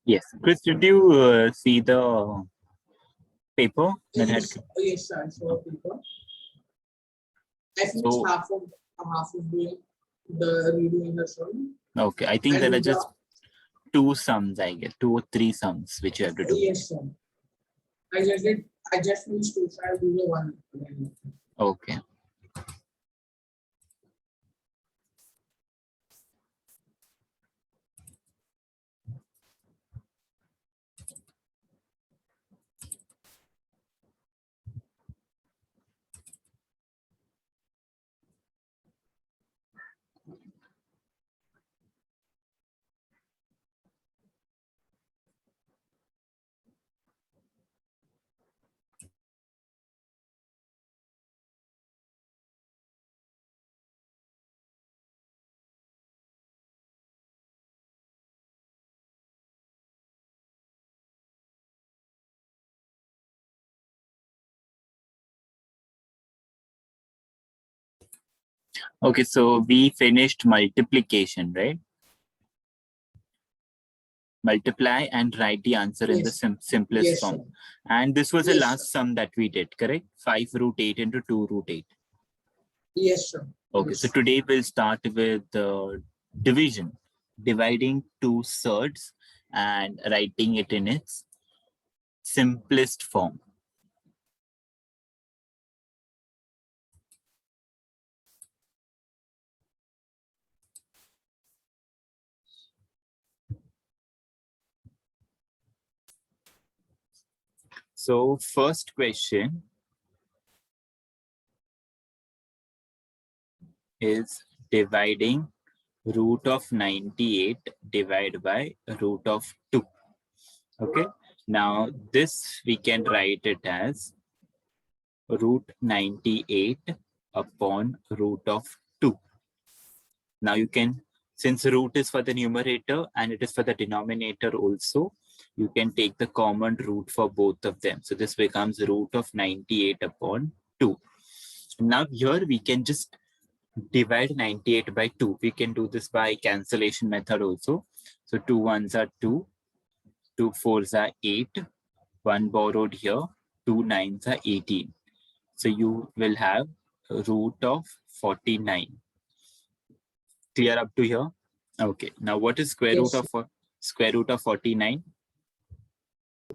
Yes. Chris, did you see the paper that had? Yes, I saw paper. I finished So, half of the reading in the sum. okay, I think And there are just two sums, I guess, 2 or 3 sums which you have to do. Yes, sir. I just finished two, so I'll do the one. Okay. Okay, so we finished multiplication, right? Multiply and write the answer in the simplest form. Sir. And this was the Yes, last sum that we did, correct? 5 root 8 into 2 root 8. Yes, sir. Okay, Yes. so today we'll start with division, dividing two thirds and writing it in its simplest form. So first question is dividing root of 98 divided by root of 2. Okay, now this we can write it as root 98 upon root of 2. Now you can, since root is for the numerator and it is for the denominator also, you can take the common root for both of them. So this becomes root of 98 upon 2. Now here we can just divide 98 by 2. We can do this by cancellation method also. So 2 ones are 2, 2 fours are 8, 1 borrowed here, 2 nines are 18. So you will have root of 49. Clear up to here? Okay. Now what is square root of 49?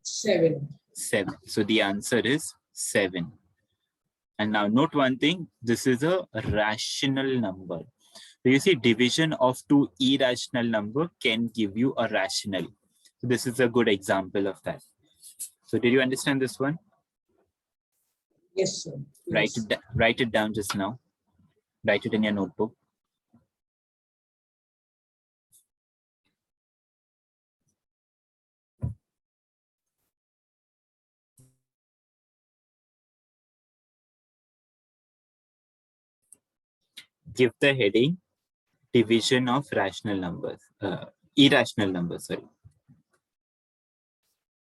7. 7. So the answer is 7. And now note one thing, this is a rational number. So you see, division of two irrational number can give you a rational. So this is a good example of that. So did you understand this one? Yes, sir. Yes. Write it down just now. Write it in your notebook. Give the heading division of rational numbers, irrational numbers, sorry.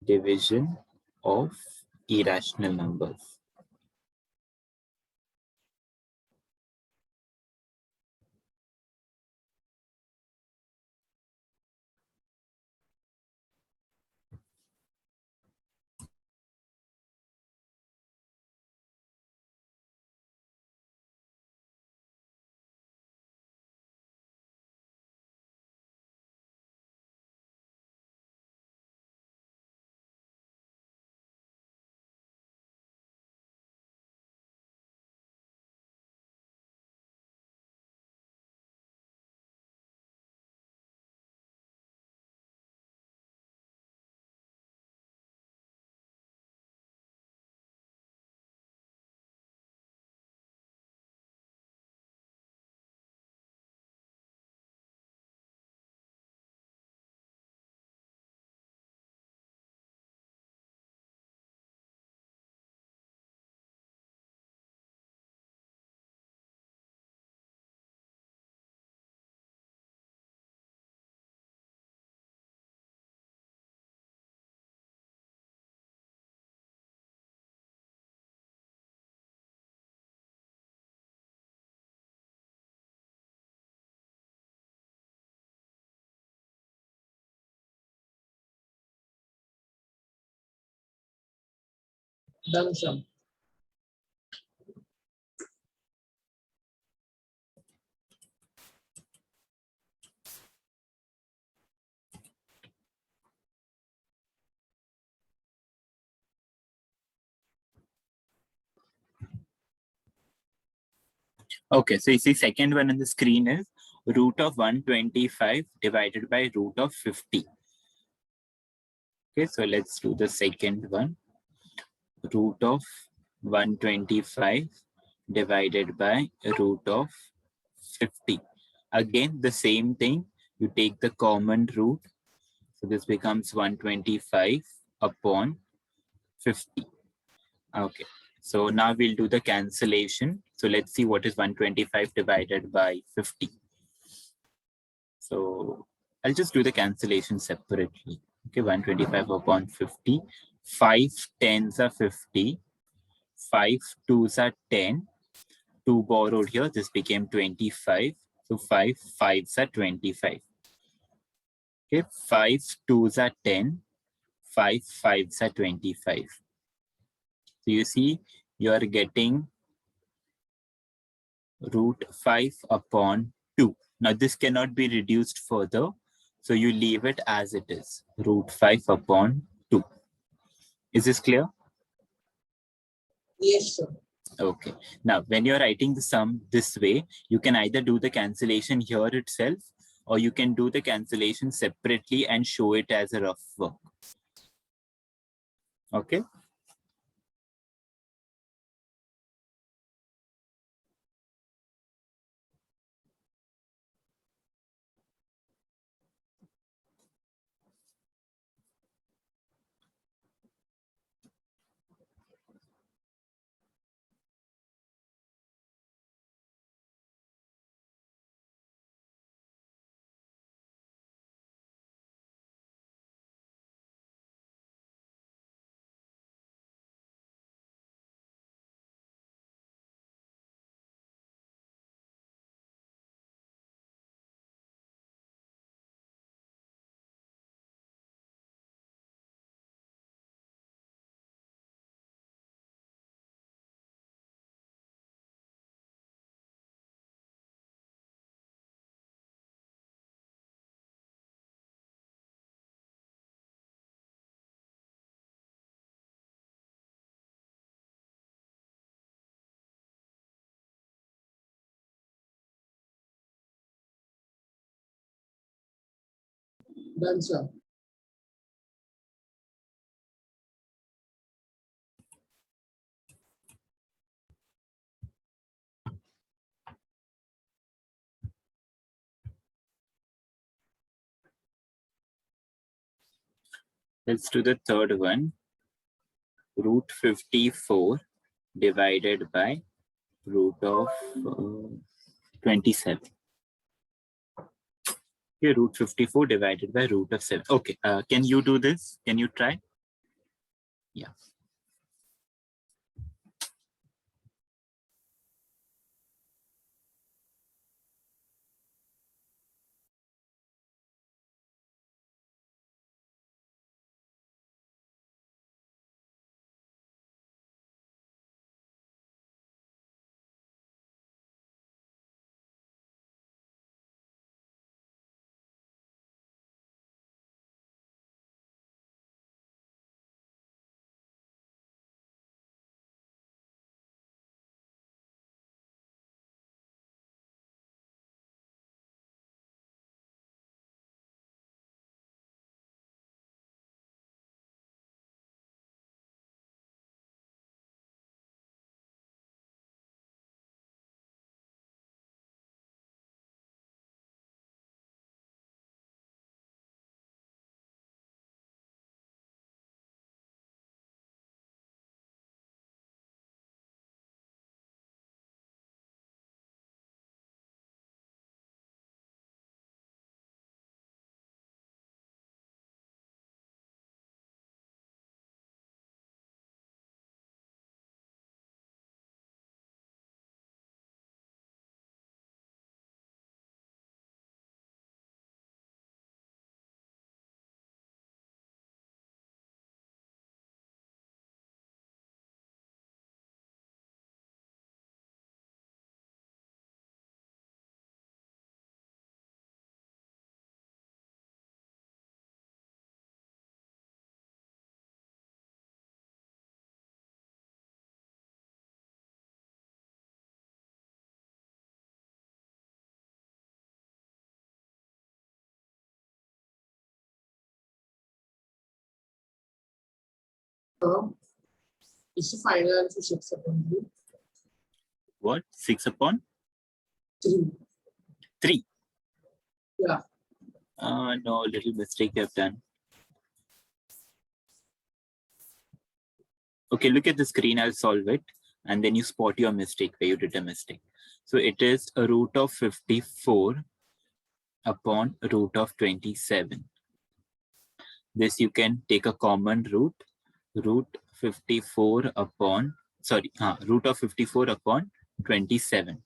Division of irrational numbers. Done, sir. Okay, so you see second one on the screen is root of 125 divided by root of 50. Okay, so let's do the second one. Root of 125 divided by root of 50. Again, the same thing. You take the common root. So this becomes 125 upon 50. Okay. So now we'll do the cancellation. So let's see what is 125 divided by 50. So I'll just do the cancellation separately. Okay, 125 upon 50. 5 tens are 50. 5 twos are 10. 2 borrowed here, this became 25. So 5 fives are 25. Okay, 5 twos are 10. 5 fives are 25. So you see, you are getting root 5 upon 2. Now this cannot be reduced further. So you leave it as it is, root 5 upon 2. Is this clear? Yes, sir. Okay. Now, when you're writing the sum this way, you can either do the cancellation here itself, or you can do the cancellation separately and show it as a rough work. Okay. Done, sir. Let's do the third one. Root 54 divided by root of 27. Okay, root 54 divided by root of 7. Okay, can you do this? Can you try? Yeah. Is the final answer 6 upon 3? What? 6 upon 3. 3? Yeah. No, little mistake you have done. Okay, look at the screen, I'll solve it. And then you spot your mistake where you did a mistake. So it is a root of 54 upon root of 27. This you can take a common root, root 54 upon, root of 54 upon 27.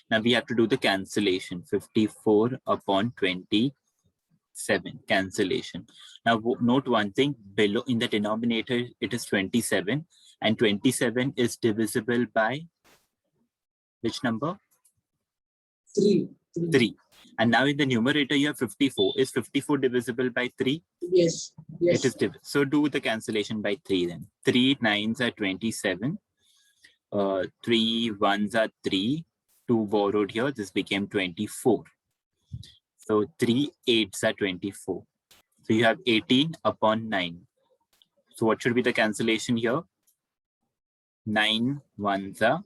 Now we have to do the cancellation, 54 upon 27, cancellation. Now note one thing, below in the denominator, it is 27 and 27 is divisible by which number? 3. 3. And now in the numerator, you have 54. Is 54 divisible by 3? Yes. Yes. It is so do the cancellation by 3 then. 3 9s are 27. 3 1s are 3. 2 borrowed here. This became 24. So 3 8s are 24. So you have 18 upon 9. So what should be the cancellation here? 9 1s are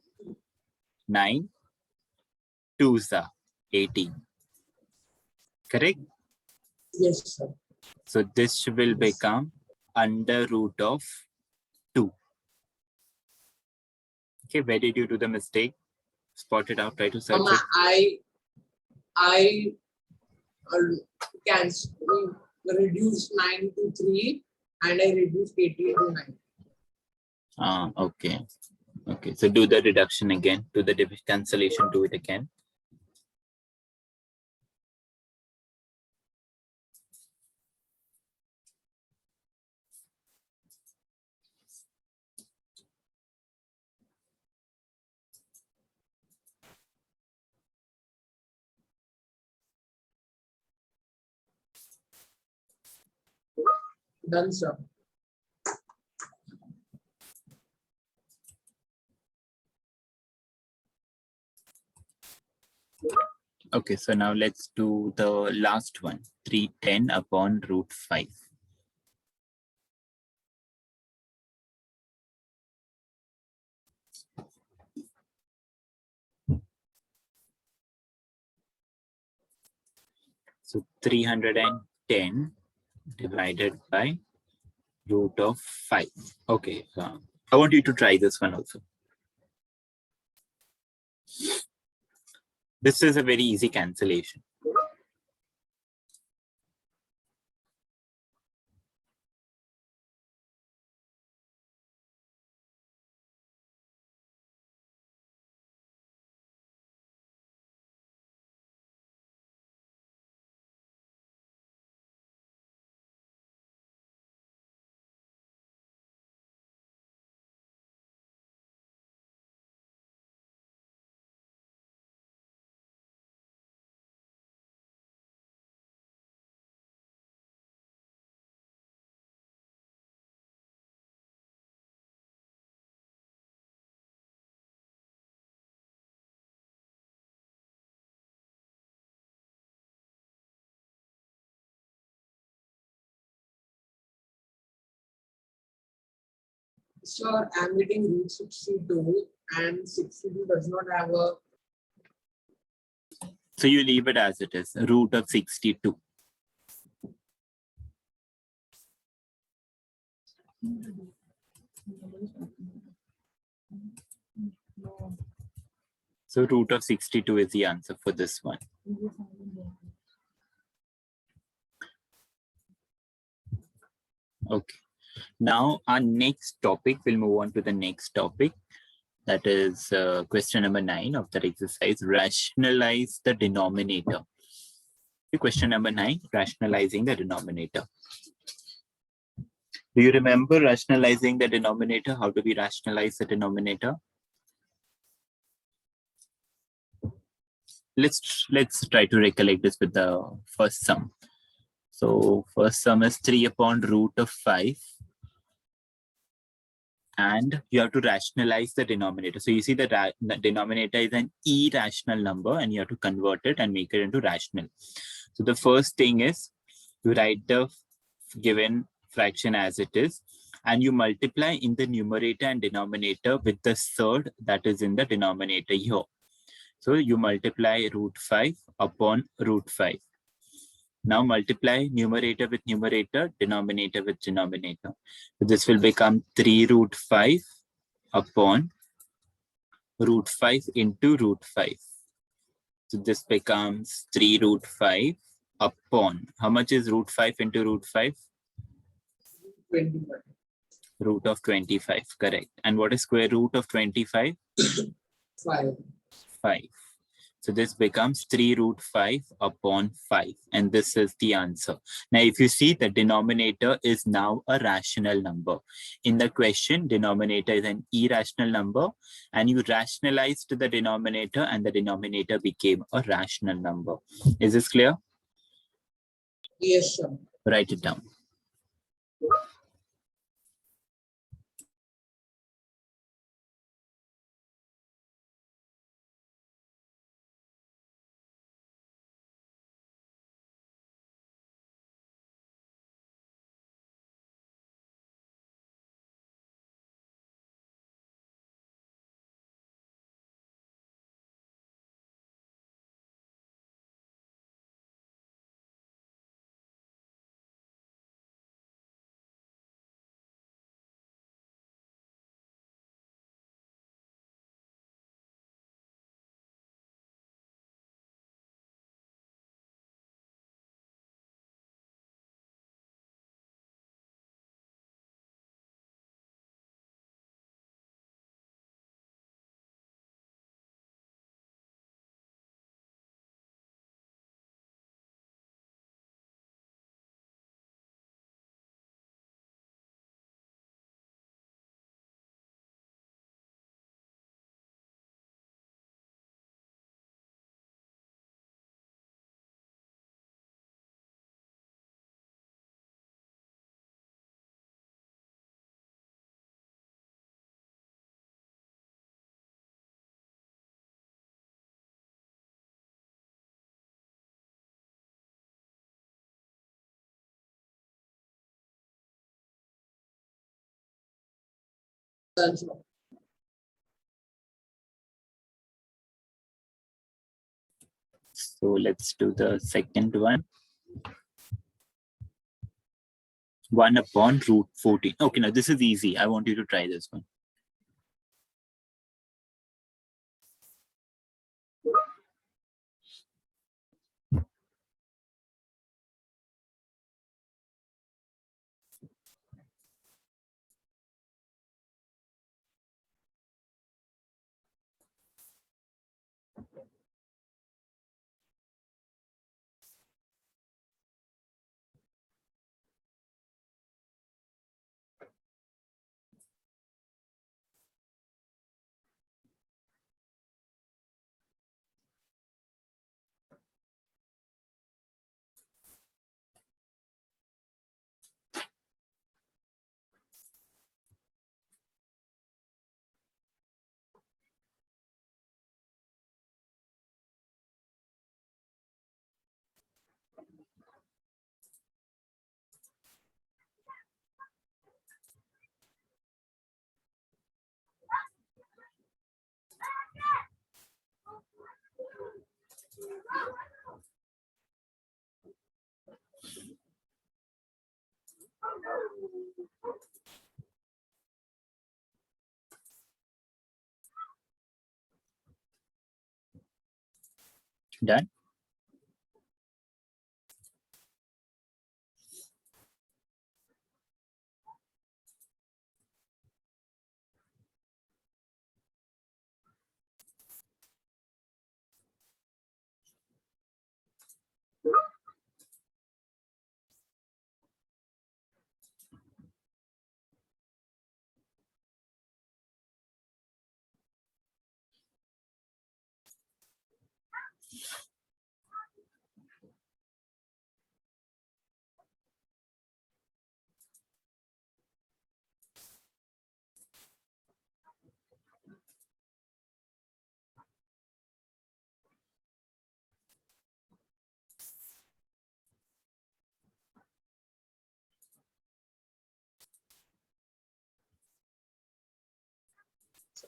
9. 2s are 18. Correct? Yes, sir. So this will become under root of 2. Okay, where did you do the mistake? Spot it out, try to search it. I reduced 9 to 3 and I reduced 18 to 9. Okay. Okay, so do the reduction again, do the cancellation, do it again. Done, sir. Okay, so now let's do the last one, 310 upon root 5. So 310 divided by root of 5. Okay, I want you to try this one also. This is a very easy cancellation. Sir, I'm getting root 62 and 62 does not have a. So you leave it as it is, root of 62. So root of 62 is the answer for this one. Okay. Now our next topic, we'll move on to the next topic. That is question number 9 of that exercise, rationalize the denominator. Question number 9, rationalizing the denominator. Do you remember rationalizing the denominator? How do we rationalize the denominator? Let's try to recollect this with the first sum. So first sum is 3 upon root of 5. And you have to rationalize the denominator. So you see the denominator is an irrational number and you have to convert it and make it into rational. So the first thing is you write the given fraction as it is and you multiply in the numerator and denominator with the third that is in the denominator here. So you multiply root 5 upon root 5. Now multiply numerator with numerator, denominator with denominator. So this will become 3 root 5 upon root 5 into root 5. So this becomes 3 root 5 upon, how much is root 5 into root 5? 25. Root of 25, correct. And what is square root of 25? 5. 5. So this becomes 3 root 5 upon 5. And this is the answer. Now, if you see, the denominator is now a rational number. In the question, denominator is an irrational number. And you rationalized the denominator and the denominator became a rational number. Is this clear? Yes, sir. Write it down. Done, sir. So let's do the second one. 1 upon root 14. Okay, now this is easy. I want you to try this one. Done?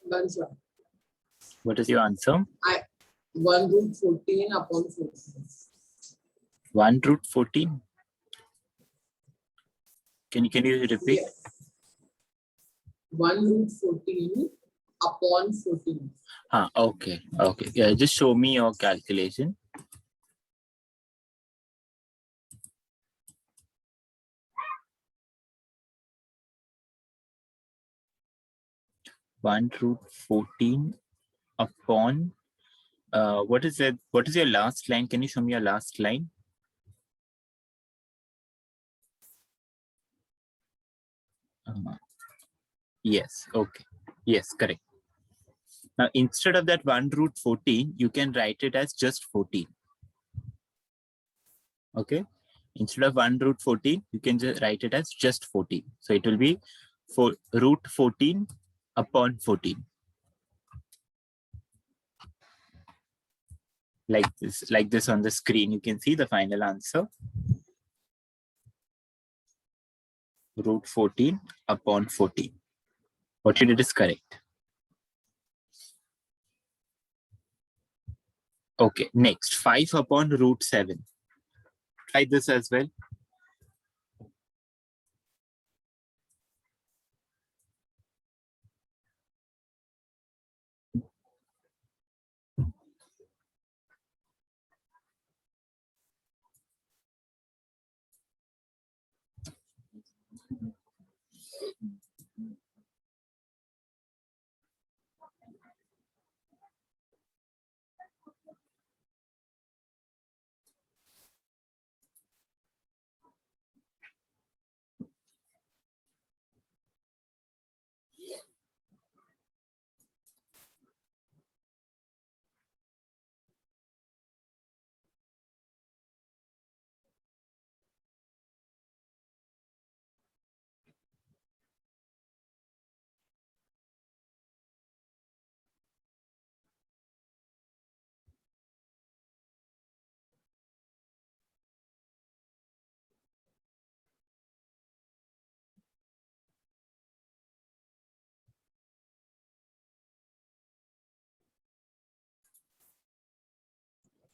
Done, sir. What is your answer? 1 root 14 upon 14. 1 root 14. Can you repeat? Yeah. 1 root 14 upon 14. Okay. Yeah, just show me your calculation. One root 14 upon what is it? What is your last line? Can you show me your last line? Yes. Okay. Yes, correct. Now, instead of that 1 root 14, you can write it as just 14. Okay. Instead of 1 root 14, you can just write it as just 14. So it will be root 14 upon 14. Like this on the screen, you can see the final answer. Root 14 upon 14. What you did is correct. Okay, next 5 upon root 7. Try this as well.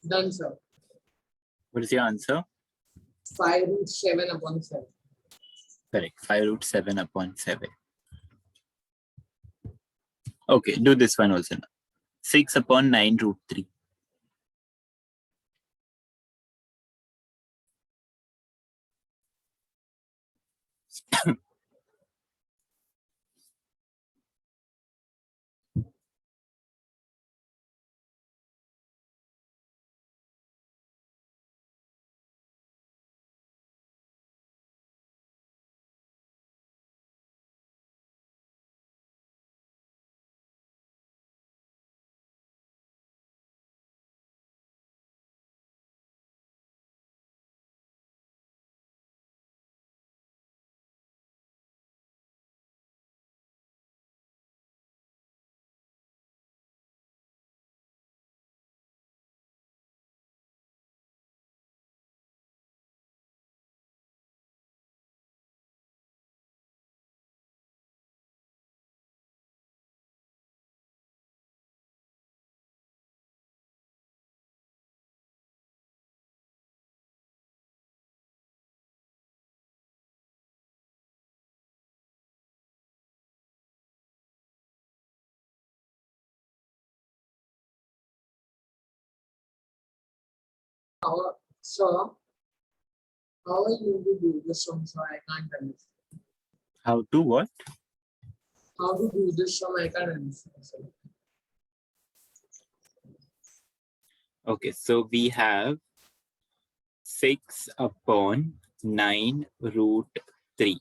Done, sir. What is your answer? 5 root 7 upon 7. Correct. 5 root 7 upon 7. Okay, do this one also now. 6 upon 9 root 3. Sir, how are you to do this one, sir? I can't understand. How to what? How to do this one, I can't understand, sir. Okay, so we have 6 upon 9 root 3.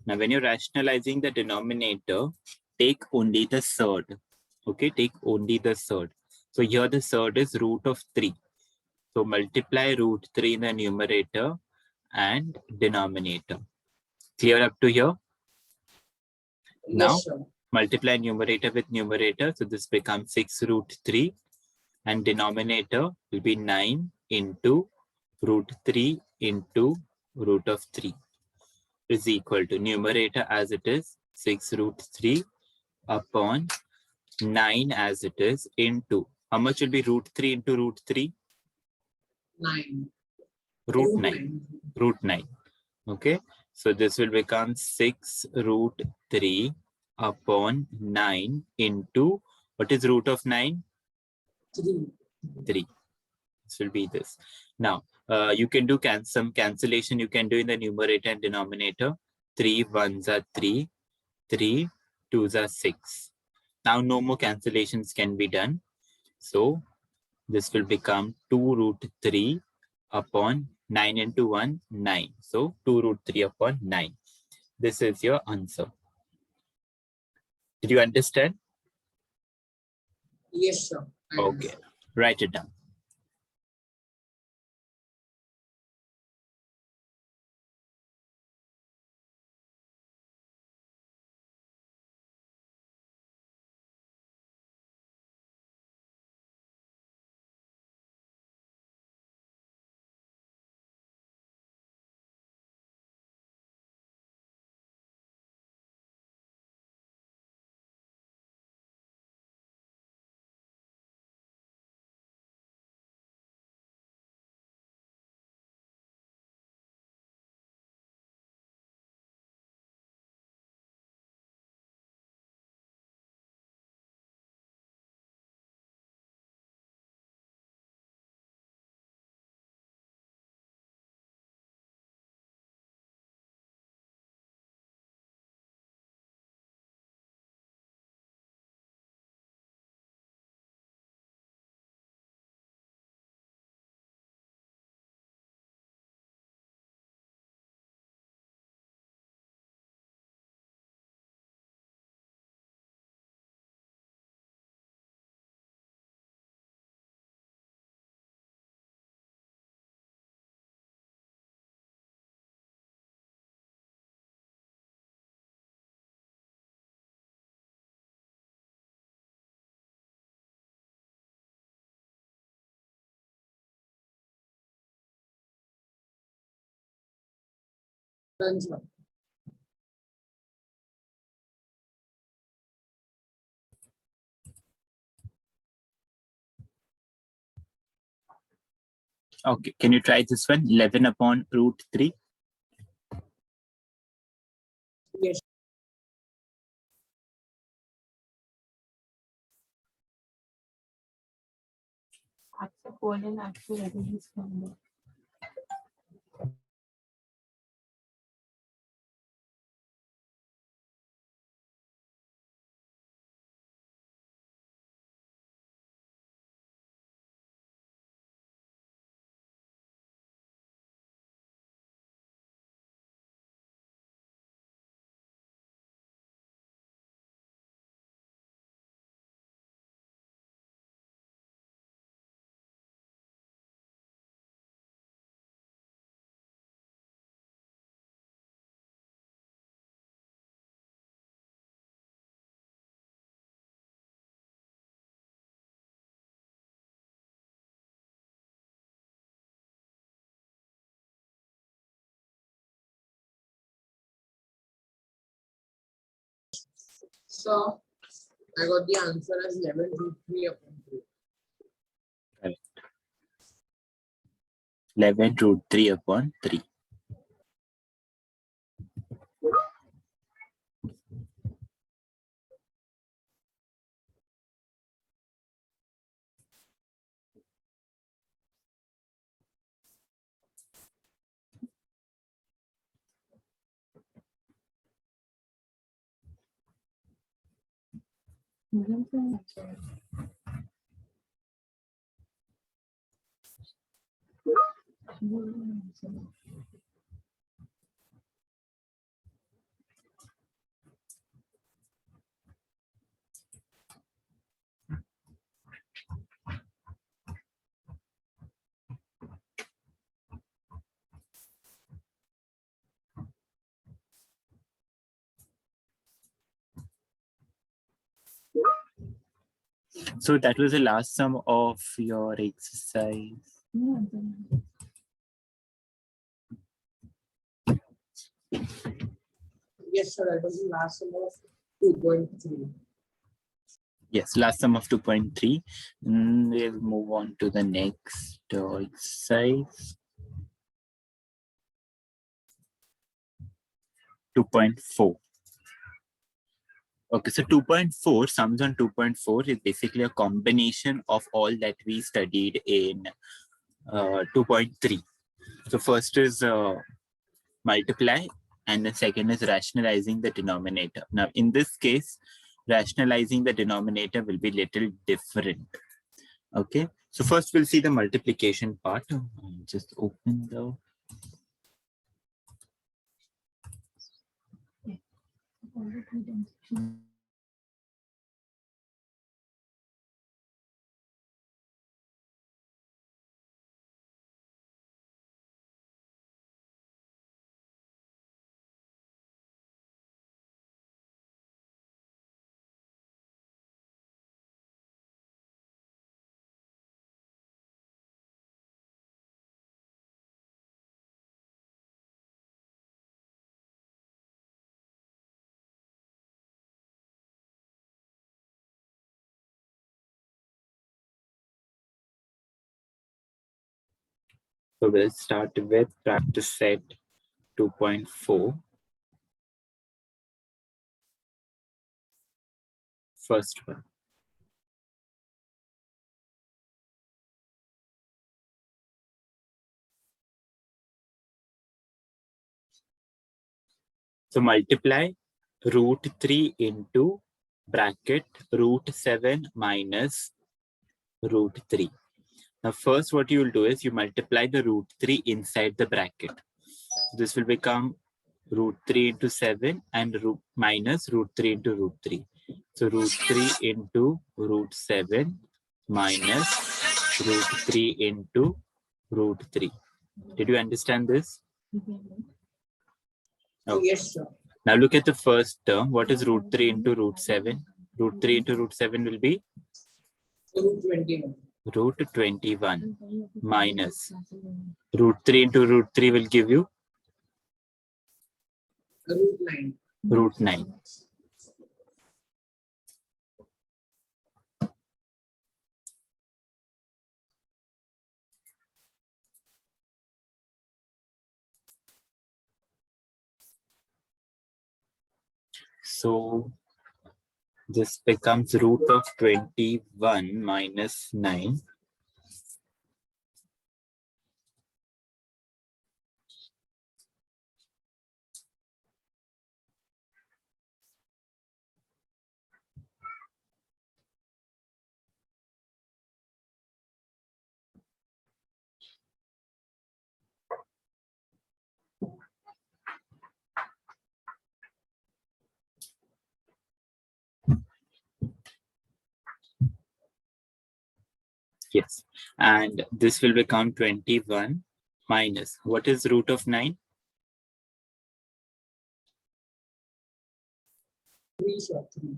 Now, when you're rationalizing the denominator, take only the third. Okay, take only the third. So here the third is root of 3. So multiply root 3 in the numerator and denominator. Clear up to here? Now, Yes, sir. multiply numerator with numerator. So this becomes 6 root 3. And denominator will be 9 into root 3 into root of 3 is equal to numerator as it is 6 root 3 upon 9 as it is into, how much will be root 3 into root 3? 9. Root 9. Root 9. Okay. So this will become 6 root 3 upon 9 into, what is root of 9? 3. 3. This will be this. Now, you can do some cancellation. You can do in the numerator and denominator. 3 1s are 3. 3 2s are 6. Now, no more cancellations can be done. So, this will become 2 root 3 upon 9 into 1, 9. So, 2 root 3 upon 9. This is your answer. Did you understand? Yes, sir. Okay. Write it down. Done, sir. Okay. Can you try this one? 11 upon root 3. Yes. So, I got the answer as 11 root 3 upon 3. Correct. 11 root 3 upon 3. So that was the last sum of your exercise. Yes, sir. That was the last sum of 2.3. Yes, last sum of 2.3. We'll move on to the next exercise. 2.4. Okay, so 2.4, sums on 2.4 is basically a combination of all that we studied in 2.3. So first is multiply, and the second is rationalizing the denominator. Now, in this case, rationalizing the denominator will be little different. Okay, so first we'll see the multiplication part. Just open the... So we'll start with practice set 2.4. First one. So multiply root 3 into bracket root 7 minus root 3. Now first what you will do is you multiply the root 3 inside the bracket. This will become root 3 into 7 and minus root 3 into root 3. So root 3 into root 7 minus root 3 into root 3. Did you understand this? Okay. Yes, sir. Now look at the first term. What is root 3 into root 7? Root 3 into root 7 will be? Root 21. Root 21 minus root 3 into root 3 will give you? Root 9. Root 9. So this becomes root of 21 minus 9. Yes. And this will become 21 minus. What is root of 9?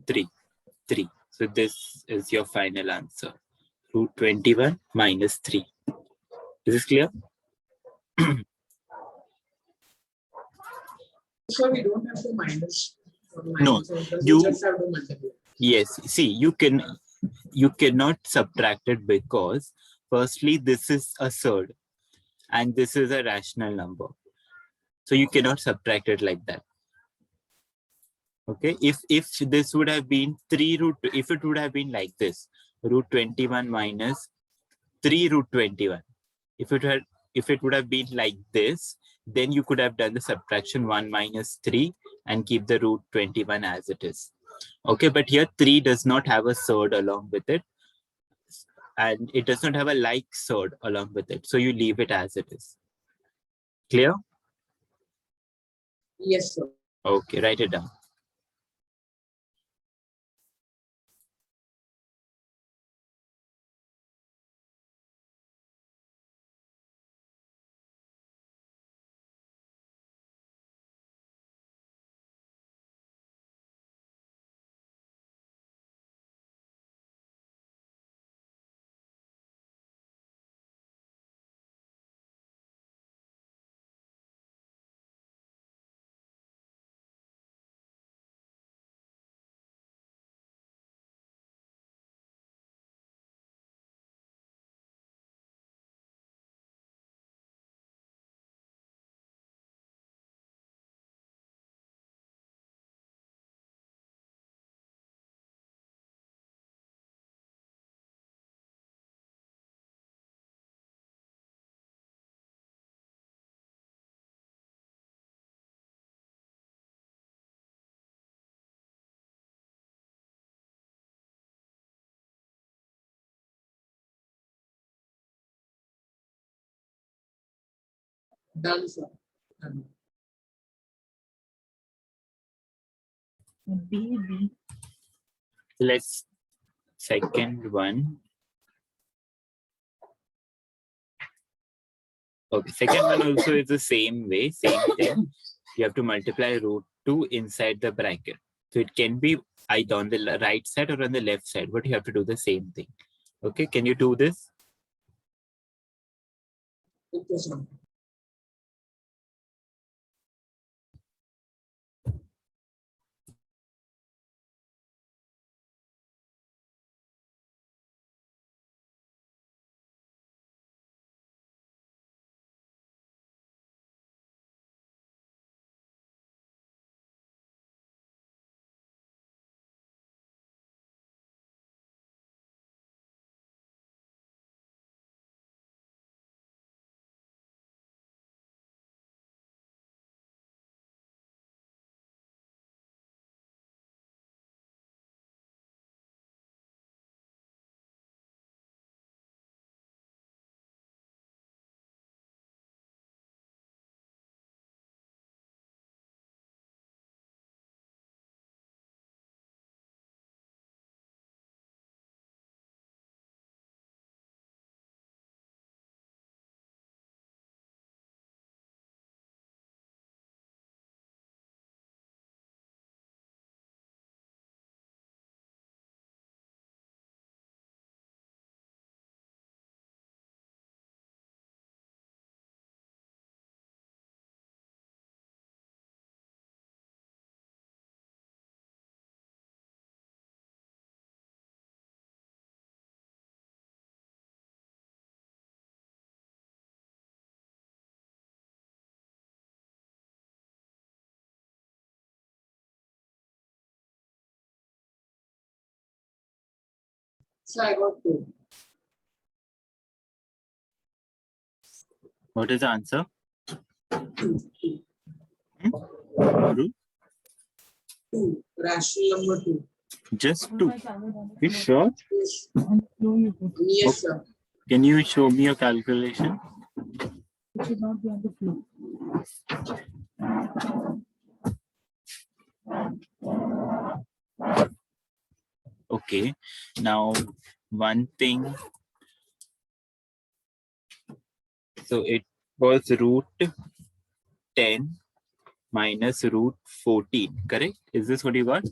3. 3. So this is your final answer. Root 21 minus 3. Is this clear? So we don't have to minus. No, you just have to multiply. Yes, see, you cannot subtract it because firstly, this is a surd and this is a rational number. So you cannot subtract it like that. Okay, if this would have been 3 root, if it would have been like this, root 21 minus 3 root 21. If it would have been like this, then you could have done the subtraction 1 minus 3 and keep the root 21 as it is. Okay, but here 3 does not have a surd along with it, and it does not have a like surd along with it. So you leave it as it is. Clear? Yes, sir. Okay, write it down. Done, sir. Done. B. Let's second one. Okay, second one also is the same way, same thing. You have to multiply root 2 inside the bracket. So it can be either on the right side or on the left side, but you have to do the same thing. Okay, can you do this? Okay, sir. So I got 2. What is the answer? 2. Root? 2. Rational number 2. Just 2. You sure? Yes. Yes, sir. Can you show me your calculation? It should not be on the floor. Okay. Now, one thing. So it was root 10 minus root 14, correct? Is this what you got?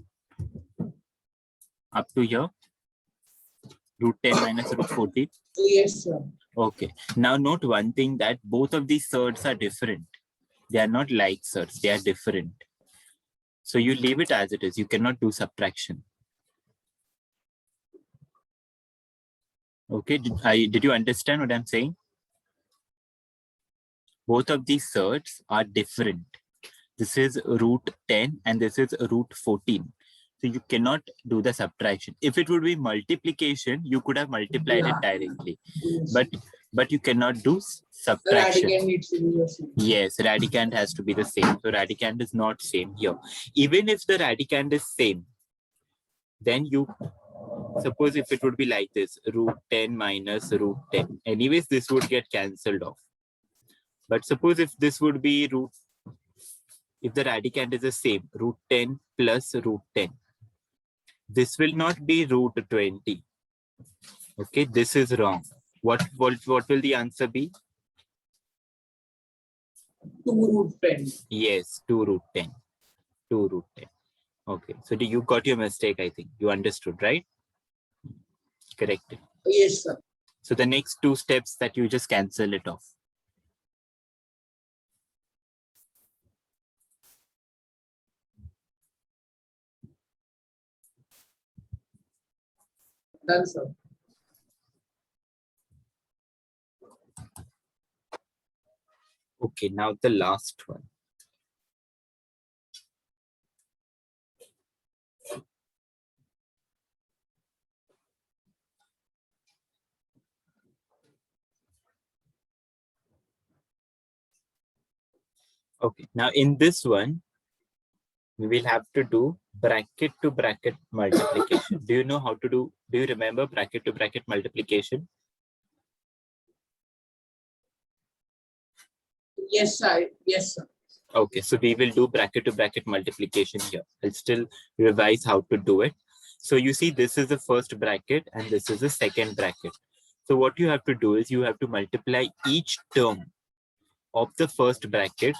Up to here? Root 10 minus root 14? Yes, sir. Okay. Now note one thing, that both of these surds are different. They are not like surds. They are different. So you leave it as it is. You cannot do subtraction. Okay. Did you understand what I'm saying? Both of these surds are different. This is root 10 and this is root 14. So you cannot do the subtraction. If it would be multiplication, you could have multiplied it directly. Yes. But you cannot do The subtraction. radicand needs to be the same. Yes, radicand has to be the same. So radicand is not same here. Even if the radicand is same, then you suppose if it would be like this, root 10 minus root 10. Anyways, this would get cancelled off. But suppose if this would be root, if the radicand is the same, root 10 plus root 10. This will not be root 20. Okay, this is wrong. What will the answer be? 2 root 10. Yes, 2 root 10. 2 root 10. Okay, so you got your mistake, I think. You understood, right? Correct. Yes, sir. So the next 2 steps that you just cancel it off. Done, sir. Okay, now the last one. Okay, now in this one, we will have to do bracket to bracket multiplication. Do you know how to do? Do you remember bracket to bracket multiplication? Yes, sir. Yes, sir. Okay, so we will do bracket to bracket multiplication here. I'll still revise how to do it. So you see, this is the first bracket and this is the second bracket. So what you have to do is you have to multiply each term of the first bracket,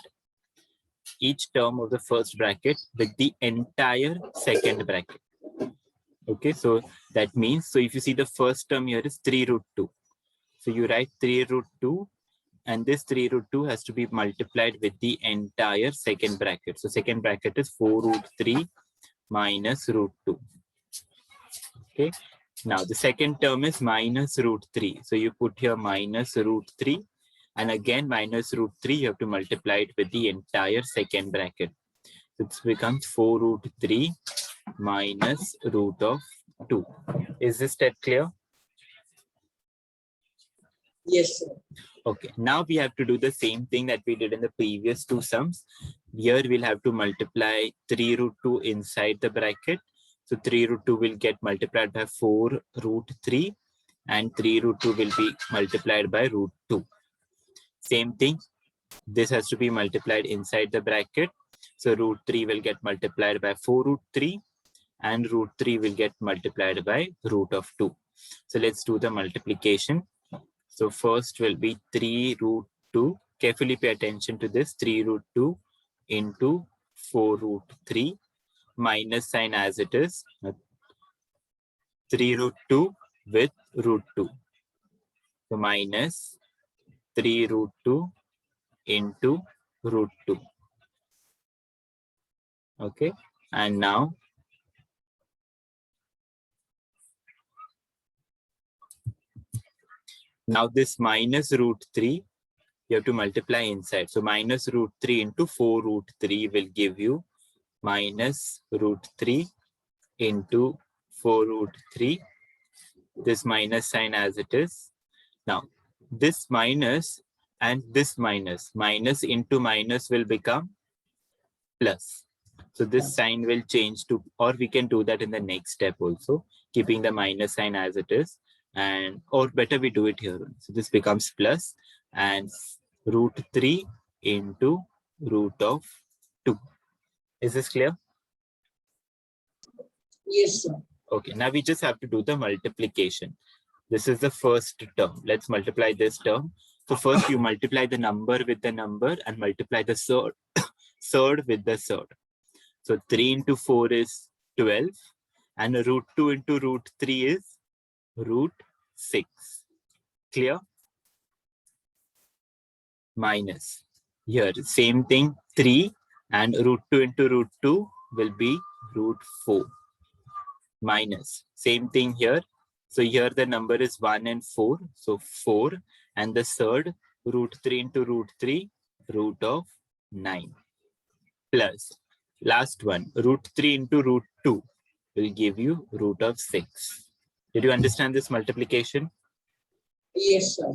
with the entire second bracket. Okay, so that means, so if you see the first term here is 3 root 2. So you write 3 root 2, and this 3 root 2 has to be multiplied with the entire second bracket. So second bracket is 4 root 3 minus root 2. Okay, now the second term is minus root 3. So you put here minus root 3, and again minus root 3, you have to multiply it with the entire second bracket. So it becomes 4 root 3 minus root of 2. Is this step clear? Yes, sir. Okay, now we have to do the same thing that we did in the previous two sums. Here we'll have to multiply 3 root 2 inside the bracket. So 3 root 2 will get multiplied by 4 root 3, and 3 root 2 will be multiplied by root 2. Same thing, this has to be multiplied inside the bracket. So root 3 will get multiplied by 4 root 3, and root 3 will get multiplied by root of 2. So let's do the multiplication. So first will be 3 root 2. Carefully pay attention to this. 3 root 2 into 4 root 3, minus sign as it is. 3 root 2 with root 2. So minus 3 root 2 into root 2. Okay. And now this minus root 3, you have to multiply inside. So minus root 3 into 4 root 3 will give you minus root 3 into 4 root 3. This minus sign as it is. Now, this minus and this minus into minus will become plus. So this sign will change to, or we can do that in the next step also, keeping the minus sign as it is. And, or better we do it here. So this becomes plus, and root 3 into root of 2. Is this clear? Yes, sir. Okay, now we just have to do the multiplication. This is the first term. Let's multiply this term. So first you multiply the number with the number and multiply the third with the third. So 3 into 4 is 12, and root 2 into root 3 is root 6. Clear? Minus. Here, same thing, 3, and root 2 into root 2 will be root 4. Minus. Same thing here. So here the number is 1 and 4. So 4, and the third, root 3 into root 3, root of 9. Plus, last one, root 3 into root 2 will give you root of 6. Did you understand this multiplication? Yes, sir.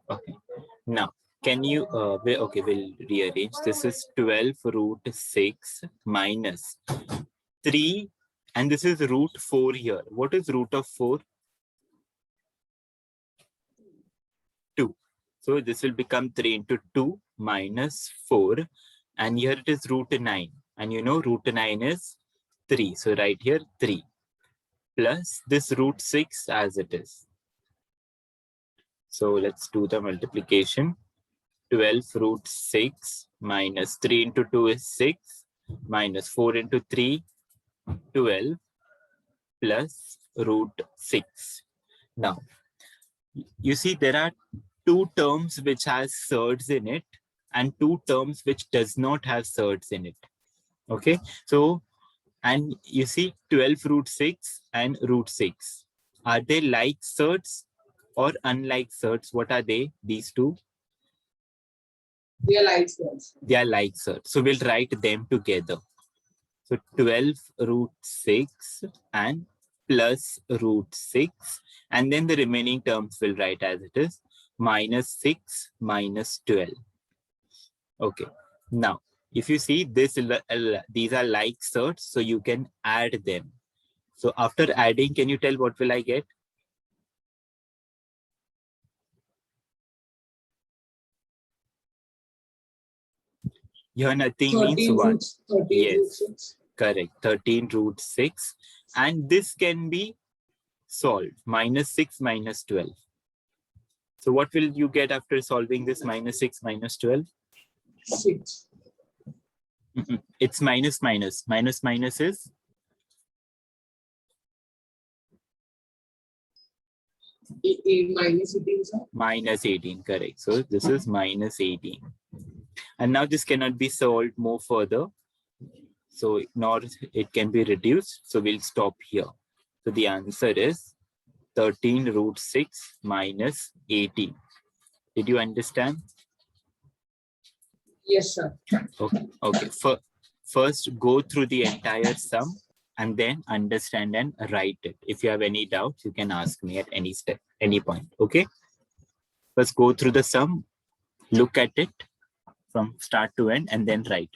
Okay. Now, can you, okay, we'll rearrange. This is 12 root 6 minus 3, and this is root 4 here. What is root of 4? 2. So this will become 3 into 2 minus 4, and here it is root 9. And you know root 9 is 3. So right here 3 plus this root 6 as it is. So let's do the multiplication. 12 root 6 minus 3 into 2 is 6, minus 4 into 3, 12, plus root 6. Now, you see there are two terms which has thirds in it and two terms which does not have thirds in it. Okay, so, and you see 12 root 6 and root 6. Are they like thirds or unlike thirds? What are they, these two? They are like thirds. They are like thirds. So we'll write them together. So 12 root 6 and plus root 6. And then the remaining terms will write as it is, minus 6 minus 12. Okay. Now, if you see this, these are like certs, so you can add them. So after adding, can you tell what will I get? Here nothing means 13 1. roots, 13 Yes, root 6. correct. 13 root 6. And this can be solved. -6 minus 12. So what will you get after solving this -6 minus 12? 6. It's minus minus. Minus minus is? Minus 18, sir. Minus 18, correct. So this is minus 18. And now this cannot be solved more further. So nor it can be reduced. So we'll stop here. So the answer is 13 root 6 minus 18. Did you understand? Yes, sir. Okay. First, go through the entire sum and then understand and write it. If you have any doubts, you can ask me at any step, any point. Okay. First, go through the sum, look at it from start to end, and then write.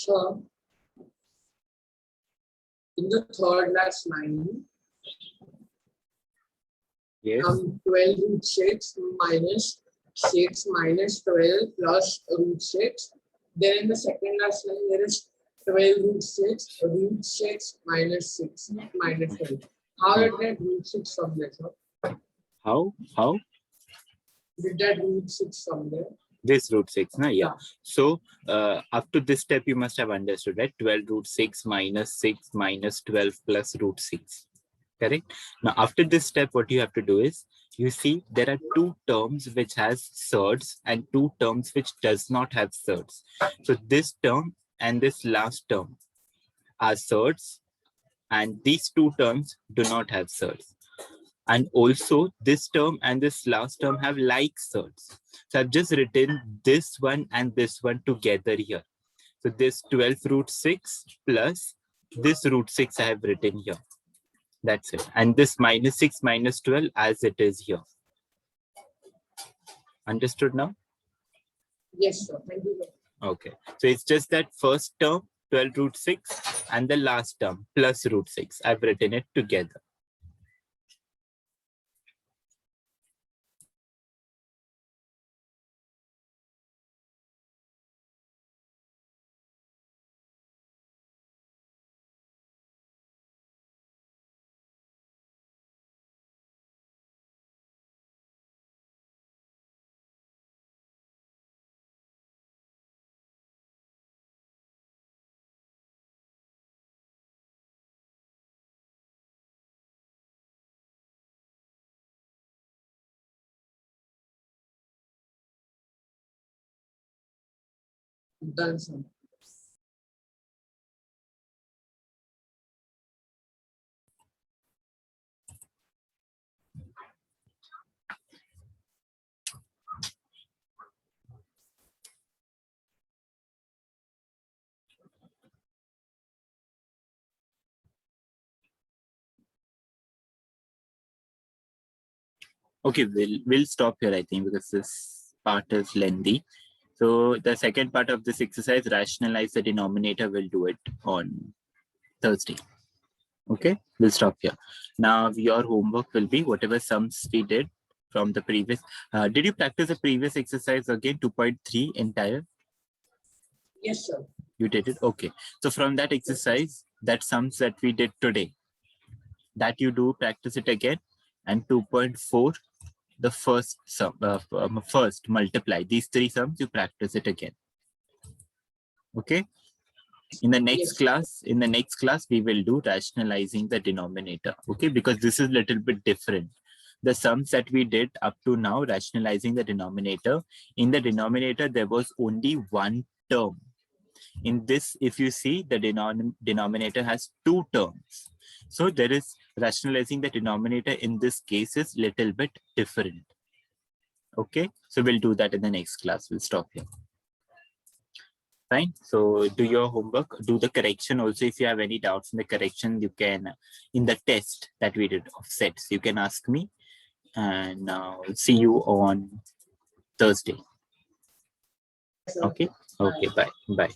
So, in the third last line, Yes. 12 root 6 minus 6 minus 12 plus root 6. Then in the second last line, there is 12 root 6 minus 6 minus 12. How did that root 6 come there, sir? How? Did that root 6 come there? This root 6, na? Yeah. So up to this step, you must have understood, right? 12 root 6 minus 12 plus root 6. Correct? Now, after this step, what you have to do is, you see there are two terms which has surds and two terms which does not have surds. So this term and this last term are surds, and these two terms do not have surds. And also this term and this last term have like surds. So I've just written this one and this one together here. So this 12 root 6 plus this root 6 I have written here. That's it. And this minus 6 minus 12 as it is here. Understood now? Yes, sir. Thank you. Okay. So it's just that first term 12 root 6 and the last term plus root 6. I've written it together. Done, sir. Okay, we'll stop here, I think, because this part is lengthy. So the second part of this exercise, rationalize the denominator, we'll do it on Thursday. Okay, we'll stop here. Now your homework will be whatever sums we did from the previous. Did you practice the previous exercise again, 2.3 entire? Yes, sir. You did it? Okay. So from that exercise, that sums that we did today, that you do practice it again, and 2.4, the first sum, first multiply. These three sums, you practice it again. Okay. In the next class, we will do rationalizing the denominator. Okay, because this is a little bit different. The sums that we did up to now, rationalizing the denominator. In the denominator, there was only one term. In this, if you see, the denominator has two terms. So there is rationalizing the denominator in this case is little bit different. Okay, so we'll do that in the next class. We'll stop here. Fine. So do your homework, do the correction also. If you have any doubts in the correction, you can, in the test that we did of sets, you can ask me, and see you on Thursday. Okay. Okay. Bye. Bye.